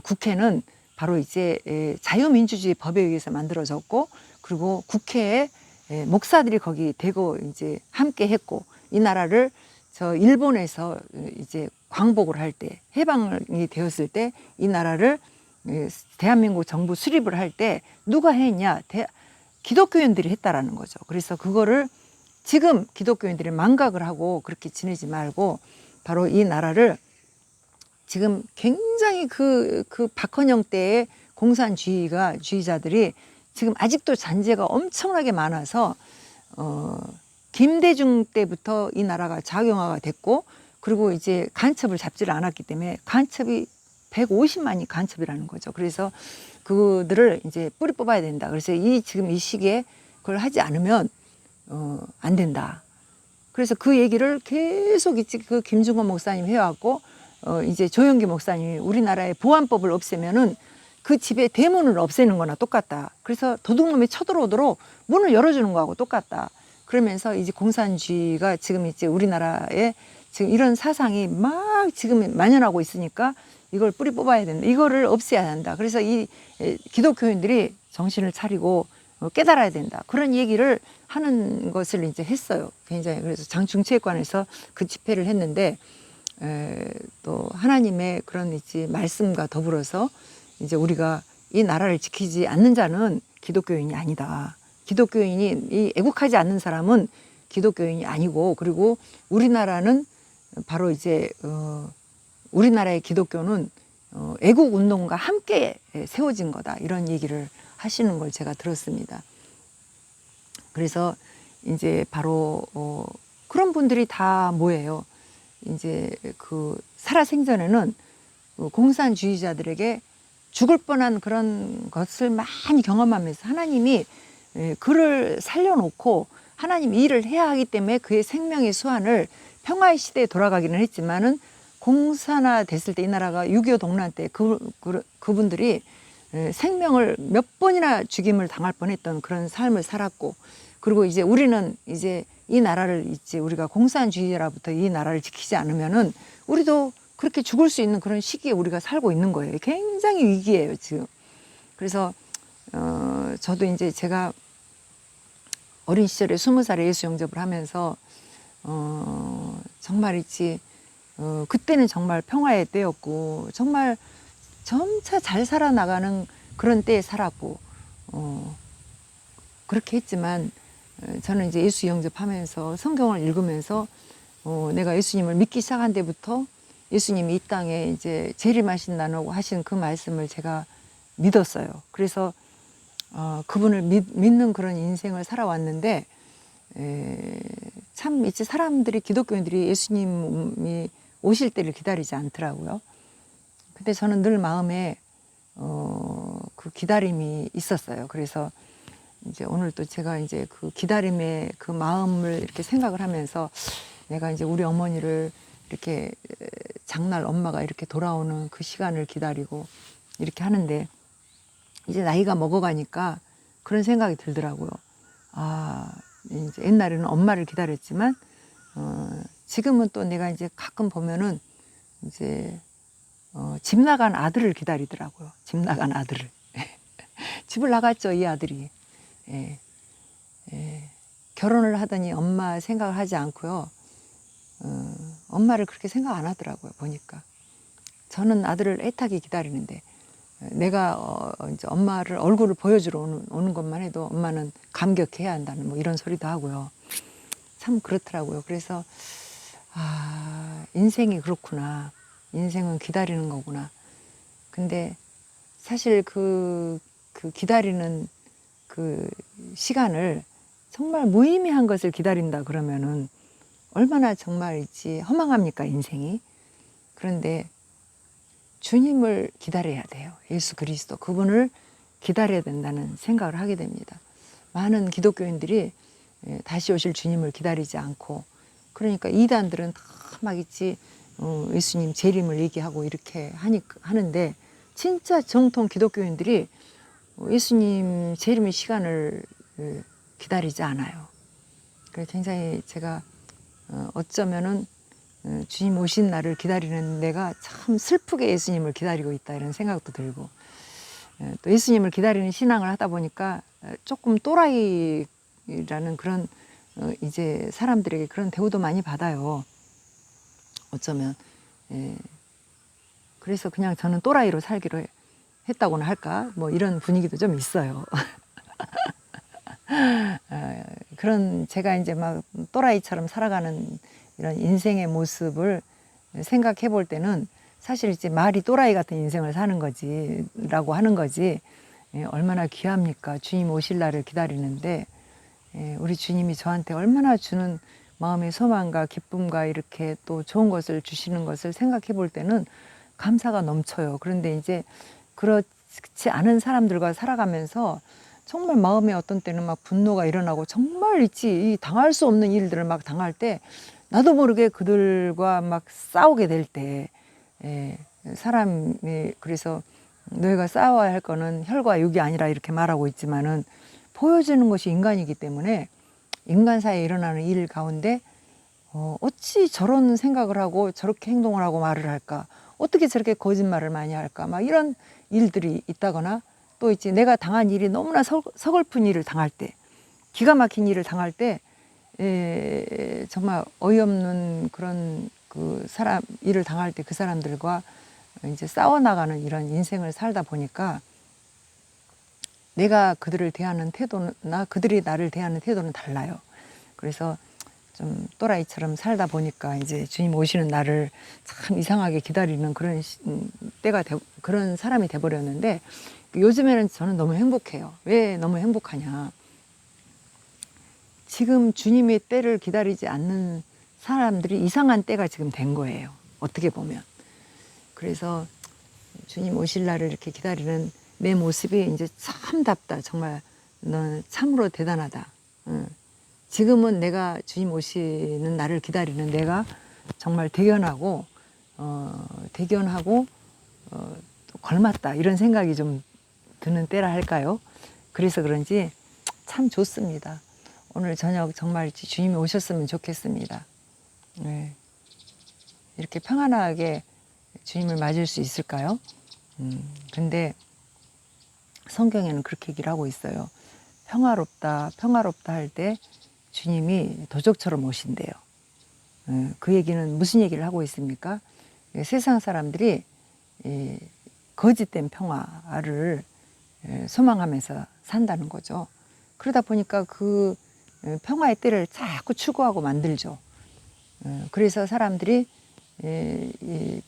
S1: 국회는 바로 이제 자유민주주의 법에 의해서 만들어졌고, 그리고 국회에 목사들이 거기 대거 이제 함께 했고, 이 나라를 저 일본에서 이제 광복을 할 때, 해방이 되었을 때 이 나라를 대한민국 정부 수립을 할 때 누가 했냐? 기독교인들이 했다라는 거죠. 그래서 그거를 지금 기독교인들이 망각을 하고 그렇게 지내지 말고, 바로 이 나라를 지금 굉장히 그 박헌영 때의 공산주의자들이 지금 아직도 잔재가 엄청나게 많아서 김대중 때부터 이 나라가 작용화가 됐고, 그리고 이제 간첩을 잡지를 않았기 때문에 간첩이 150만이 간첩이라는 거죠. 그래서 그들을 이제 뿌리 뽑아야 된다. 그래서 지금 이 시기에 그걸 하지 않으면 안 된다. 그래서 그 얘기를 계속 그 김중건 목사님 해왔고, 이제 조영기 목사님이 우리나라의 보안법을 없애면은 그 집의 대문을 없애는 거나 똑같다. 그래서 도둑놈이 쳐들어오도록 문을 열어주는 거하고 똑같다. 그러면서 이제 공산주의가 지금 이제 우리나라에 지금 이런 사상이 막 지금 만연하고 있으니까 이걸 뿌리 뽑아야 된다. 이거를 없애야 한다. 그래서 이 기독교인들이 정신을 차리고 깨달아야 된다. 그런 얘기를 하는 것을 이제 했어요. 굉장히. 그래서 장충체육관에서 그 집회를 했는데, 또 하나님의 그런 이제 말씀과 더불어서 이제 우리가 이 나라를 지키지 않는 자는 기독교인이 아니다. 기독교인이 이 애국하지 않는 사람은 기독교인이 아니고, 그리고 우리나라는 바로 이제 우리나라의 기독교는 애국 운동과 함께 세워진 거다. 이런 얘기를 하시는 걸 제가 들었습니다. 그래서 이제 바로 그런 분들이 다 뭐예요? 이제 그 살아생전에는 공산주의자들에게 죽을 뻔한 그런 것을 많이 경험하면서 하나님이 그를 살려놓고 하나님 일을 해야 하기 때문에 그의 생명의 수완을 평화의 시대에 돌아가기는 했지만은, 공산화 됐을 때 이 나라가 6.25 동란 때 그분들이 생명을 몇 번이나 죽임을 당할 뻔했던 그런 삶을 살았고, 그리고 이제 우리는 이제 이 나라를 이제 우리가 공산주의자로부터 이 나라를 지키지 않으면은 우리도 그렇게 죽을 수 있는 그런 시기에 우리가 살고 있는 거예요. 굉장히 위기예요, 지금. 그래서 저도 이제 제가 어린 시절에 20살에 예수 영접을 하면서 정말 있지, 그때는 정말 평화의 때였고, 정말 점차 잘 살아나가는 그런 때에 살았고, 그렇게 했지만, 저는 이제 예수 영접하면서 성경을 읽으면서 내가 예수님을 믿기 시작한 때부터 예수님이 이 땅에 이제 재림하신다고 하신 그 말씀을 제가 믿었어요. 그래서 그분을 믿는 그런 인생을 살아왔는데, 참 이제 사람들이, 기독교인들이 예수님이 오실 때를 기다리지 않더라고요. 근데 저는 늘 마음에 그 기다림이 있었어요. 그래서 이제 오늘 또 제가 이제 그 기다림의 그 마음을 이렇게 생각을 하면서, 내가 이제 우리 어머니를 이렇게 장날 엄마가 이렇게 돌아오는 그 시간을 기다리고 이렇게 하는데, 이제 나이가 먹어가니까 그런 생각이 들더라고요. 아, 이제 옛날에는 엄마를 기다렸지만, 지금은 또 내가 이제 가끔 보면은 이제 집 나간 아들을 기다리더라고요. 집 나간 아들을. 집을 나갔죠, 이 아들이. 결혼을 하더니 엄마 생각을 하지 않고요. 엄마를 그렇게 생각 안 하더라고요, 보니까. 저는 아들을 애타게 기다리는데, 내가 이제 엄마를 얼굴을 보여주러 오는 것만 해도 엄마는 감격해야 한다는 뭐 이런 소리도 하고요. 참 그렇더라고요. 그래서 인생이 그렇구나. 인생은 기다리는 거구나. 근데 사실 그 기다리는 그 시간을 정말 무의미한 것을 기다린다 그러면은 얼마나 정말 있지 허망합니까, 인생이. 그런데 주님을 기다려야 돼요. 예수 그리스도, 그분을 기다려야 된다는 생각을 하게 됩니다. 많은 기독교인들이 다시 오실 주님을 기다리지 않고, 그러니까 이단들은 다 막 있지 예수님 재림을 얘기하고 이렇게 하는데, 진짜 정통 기독교인들이 예수님 재림의 시간을 기다리지 않아요. 그래서 굉장히 제가 어쩌면은 주님 오신 날을 기다리는 내가 참 슬프게 예수님을 기다리고 있다, 이런 생각도 들고, 또 예수님을 기다리는 신앙을 하다 보니까 조금 또라이라는 그런 이제 사람들에게 그런 대우도 많이 받아요. 어쩌면. 예. 그래서 그냥 저는 또라이로 살기로 했다고나 할까? 뭐 이런 분위기도 좀 있어요. 그런 제가 이제 막 또라이처럼 살아가는 이런 인생의 모습을 생각해 볼 때는 사실 이제 말이 또라이 같은 인생을 사는 거지라고 하는 거지. 얼마나 귀합니까? 주님 오실 날을 기다리는데 우리 주님이 저한테 얼마나 주는 마음의 소망과 기쁨과 이렇게 또 좋은 것을 주시는 것을 생각해 볼 때는 감사가 넘쳐요. 그런데 이제 그렇지 않은 사람들과 살아가면서 정말 마음에 어떤 때는 막 분노가 일어나고 정말 이 당할 수 없는 일들을 막 당할 때 나도 모르게 그들과 막 싸우게 될 때 사람이 그래서 너희가 싸워야 할 거는 혈과 육이 아니라 이렇게 말하고 있지만은 보여지는 것이 인간이기 때문에 인간 사이에 일어나는 일 가운데 어찌 저런 생각을 하고 저렇게 행동을 하고 말을 할까? 어떻게 저렇게 거짓말을 많이 할까? 막 이런 일들이 있다거나 또 있지 내가 당한 일이 너무나 서글픈 일을 당할 때 기가 막힌 일을 당할 때 정말 어이없는 그런 그 사람 일을 당할 때 그 사람들과 이제 싸워나가는 이런 인생을 살다 보니까 내가 그들을 대하는 태도나 그들이 나를 대하는 태도는 달라요. 그래서 좀 또라이처럼 살다 보니까 이제 주님 오시는 날을 참 이상하게 기다리는 그런 그런 사람이 돼버렸는데 요즘에는 저는 너무 행복해요. 왜 너무 행복하냐? 지금 주님의 때를 기다리지 않는 사람들이 이상한 때가 지금 된 거예요. 어떻게 보면. 그래서 주님 오실 날을 이렇게 기다리는 내 모습이 이제 참답다. 정말 넌 참으로 대단하다. 지금은 내가 주님 오시는 날을 기다리는 내가 정말 대견하고 걸맞다 이런 생각이 좀 드는 때라 할까요? 그래서 그런지 참 좋습니다. 오늘 저녁 정말 주님이 오셨으면 좋겠습니다. 네. 이렇게 평안하게 주님을 맞을 수 있을까요? 근데 성경에는 그렇게 얘기를 하고 있어요. 평화롭다, 평화롭다 할 때 주님이 도적처럼 오신대요. 그 얘기는 무슨 얘기를 하고 있습니까? 세상 사람들이 거짓된 평화를 소망하면서 산다는 거죠. 그러다 보니까 그 평화의 때를 자꾸 추구하고 만들죠. 그래서 사람들이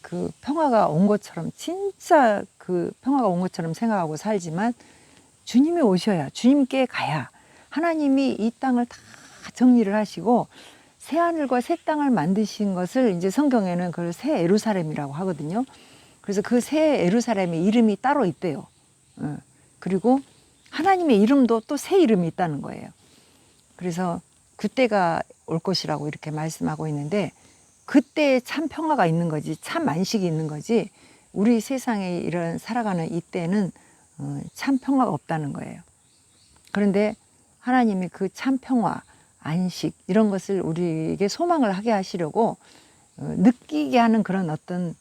S1: 그 평화가 온 것처럼 진짜 그 평화가 온 것처럼 생각하고 살지만 주님이 오셔야 주님께 가야 하나님이 이 땅을 다 정리를 하시고 새 하늘과 새 땅을 만드신 것을 이제 성경에는 그걸 새 예루살렘이라고 하거든요. 그래서 그 새 예루살렘의 이름이 따로 있대요. 그리고 하나님의 이름도 또 새 이름이 있다는 거예요. 그래서 그때가 올 것이라고 이렇게 말씀하고 있는데 그때에 참 평화가 있는 거지 참 안식이 있는 거지 우리 세상에 이런 살아가는 이때는 참 평화가 없다는 거예요. 그런데 하나님이 그 참 평화, 안식 이런 것을 우리에게 소망을 하게 하시려고 느끼게 하는 그런 어떤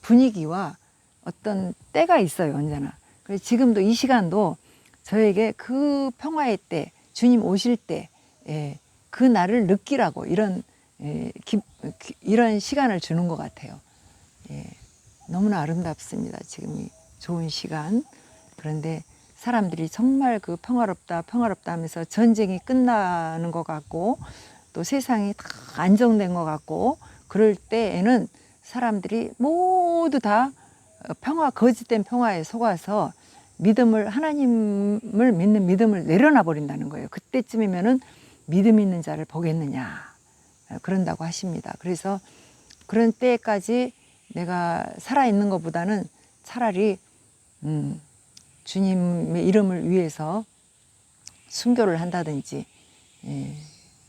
S1: 분위기와 어떤 때가 있어요. 언제나. 그래서 지금도 이 시간도 저에게 그 평화의 때 주님 오실 때 그 날을 느끼라고 이런 이런 시간을 주는 것 같아요. 너무나 아름답습니다. 지금이 좋은 시간. 그런데 사람들이 정말 그 평화롭다 평화롭다 하면서 전쟁이 끝나는 것 같고 또 세상이 다 안정된 것 같고 그럴 때에는 사람들이 모두 다 거짓된 평화에 속아서 하나님을 믿는 믿음을 내려놔 버린다는 거예요. 그때쯤이면은 믿음 있는 자를 보겠느냐 그런다고 하십니다. 그래서 그런 때까지 내가 살아있는 것보다는 차라리 주님의 이름을 위해서 순교를 한다든지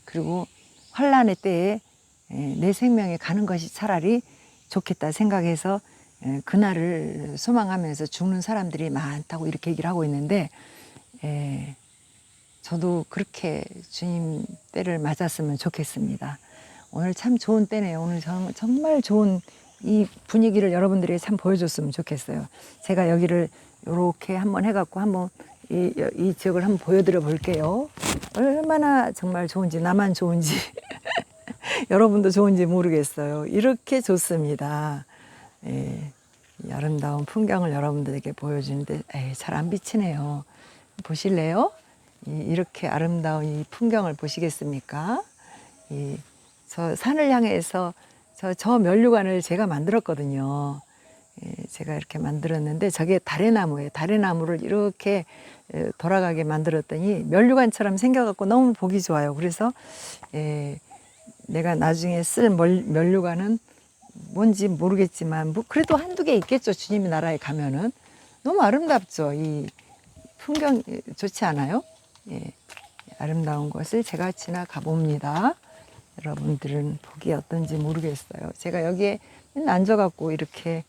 S1: 그리고 환난의 때에 내 생명에 가는 것이 차라리 좋겠다 생각해서 그날을 소망하면서 죽는 사람들이 많다고 이렇게 얘기를 하고 있는데 저도 그렇게 주님 때를 맞았으면 좋겠습니다. 오늘 참 좋은 때네요. 오늘 정말 좋은 이 분위기를 여러분들이 참 보여줬으면 좋겠어요. 제가 여기를 이렇게 한번 해갖고 한번 이 지역을 한번 보여드려 볼게요. 얼마나 정말 좋은지, 나만 좋은지 여러분도 좋은지 모르겠어요. 이렇게 좋습니다. 예, 이 아름다운 풍경을 여러분들에게 보여주는데 잘 안 비치네요. 보실래요? 이렇게 아름다운 이 풍경을 보시겠습니까? 저 산을 향해서 저 면류관을 제가 만들었거든요. 제가 이렇게 만들었는데 저게 다래나무예요. 다래나무를 이렇게 돌아가게 만들었더니 면류관처럼 생겨갖고 너무 보기 좋아요. 그래서 내가 나중에 쓸 면류관은 뭔지 모르겠지만 뭐 그래도 한두 개 있겠죠. 주님의 나라에 가면은. 너무 아름답죠. 이 풍경 좋지 않아요? 아름다운 곳을 제가 지나가 봅니다. 여러분들은 보기 어떤지 모르겠어요. 제가 여기에 맨날 앉아갖고 이렇게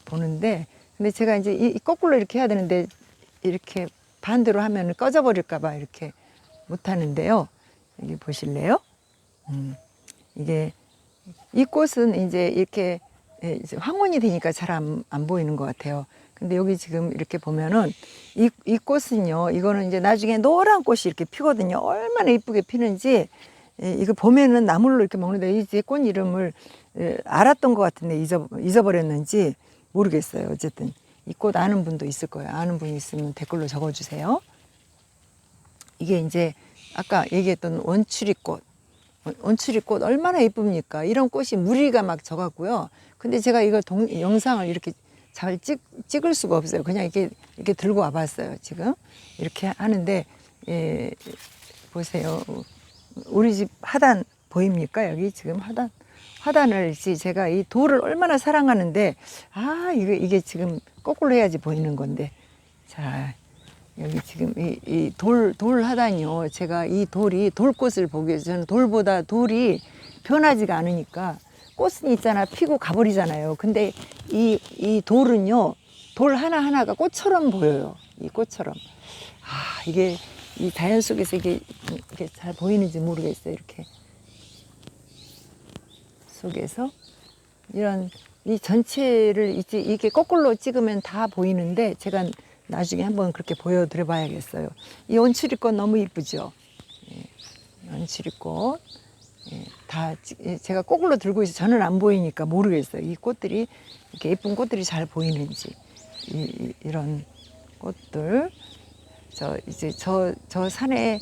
S1: 보는데, 근데 제가 이제 이 거꾸로 이렇게 해야 되는데 이렇게 반대로 하면 꺼져버릴까봐 이렇게 못하는데요. 여기 보실래요? 이게 이 꽃은 이제 이렇게 이제 황혼이 되니까 잘 안 보이는 것 같아요. 근데 여기 지금 이렇게 보면은 이 꽃은요, 이거는 이제 나중에 노란 꽃이 이렇게 피거든요. 얼마나 이쁘게 피는지. 이거 봄에는 나물로 이렇게 먹는데 이제 꽃 이름을 알았던 것 같은데 잊어버렸는지 모르겠어요. 어쨌든 이 꽃 아는 분도 있을 거예요. 아는 분이 있으면 댓글로 적어주세요. 이게 이제 아까 얘기했던 원추리꽃. 원추리꽃 얼마나 이쁩니까? 이런 꽃이 무리가 막 져갖고요. 근데 제가 이거 영상을 이렇게 잘 찍을 수가 없어요. 그냥 이렇게 들고 와봤어요. 지금 이렇게 하는데 보세요. 우리 집 화단 보입니까? 여기 지금 화단을 제가 이 돌을 얼마나 사랑하는데 이게 지금 거꾸로 해야지 보이는 건데. 자, 여기 지금 이 돌 화단이요. 제가 이 돌꽃을 보기 위해서 저는 돌보다 돌이 변하지가 않으니까 꽃은 있잖아 피고 가버리잖아요. 근데 이 돌은요, 돌 하나하나가 꽃처럼 보여요. 이 꽃처럼. 이게 이 자연 속에서 이게 잘 보이는지 모르겠어요. 이렇게 속에서 이런 이 전체를 이렇게 거꾸로 찍으면 다 보이는데 제가 나중에 한번 그렇게 보여드려 봐야겠어요. 이 원추리꽃 너무 이쁘죠? 원추리꽃. 제가 거꾸로 들고 있어서 저는 안 보이니까 모르겠어요. 이 꽃들이 이렇게 예쁜 꽃들이 잘 보이는지. 이런 꽃들. 저 산에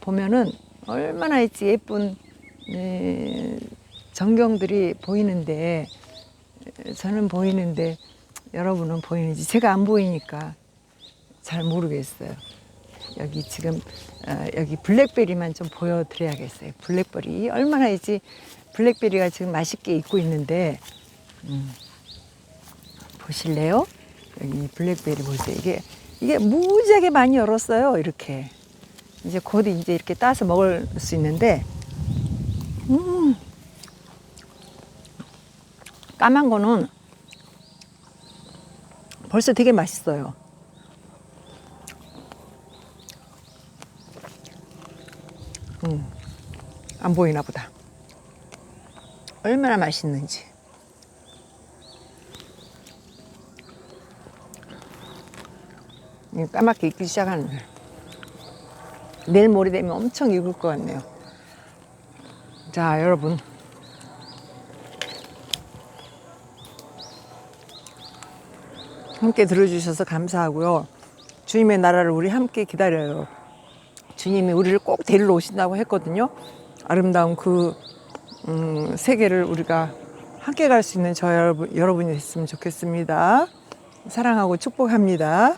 S1: 보면은 얼마나 예쁜 전경들이 보이는데, 저는 보이는데 여러분은 보이는지 제가 안 보이니까 잘 모르겠어요. 여기 지금 여기 블랙베리만 좀 보여드려야겠어요. 블랙베리 얼마나 블랙베리가 지금 맛있게 익고 있는데 보실래요? 여기 블랙베리 보세요. 이게 무지하게 많이 열었어요. 이렇게 이제 곧 이제 이렇게 따서 먹을 수 있는데 까만 거는 벌써 되게 맛있어요. 안 보이나 보다. 얼마나 맛있는지. 까맣게 익기 시작하는. 내일 모레 되면 엄청 익을 것 같네요. 자, 여러분. 함께 들어주셔서 감사하고요. 주님의 나라를 우리 함께 기다려요. 주님이 우리를 꼭 데리러 오신다고 했거든요. 아름다운 그 세계를 우리가 함께 갈 수 있는 여러분이 됐으면 좋겠습니다. 사랑하고 축복합니다.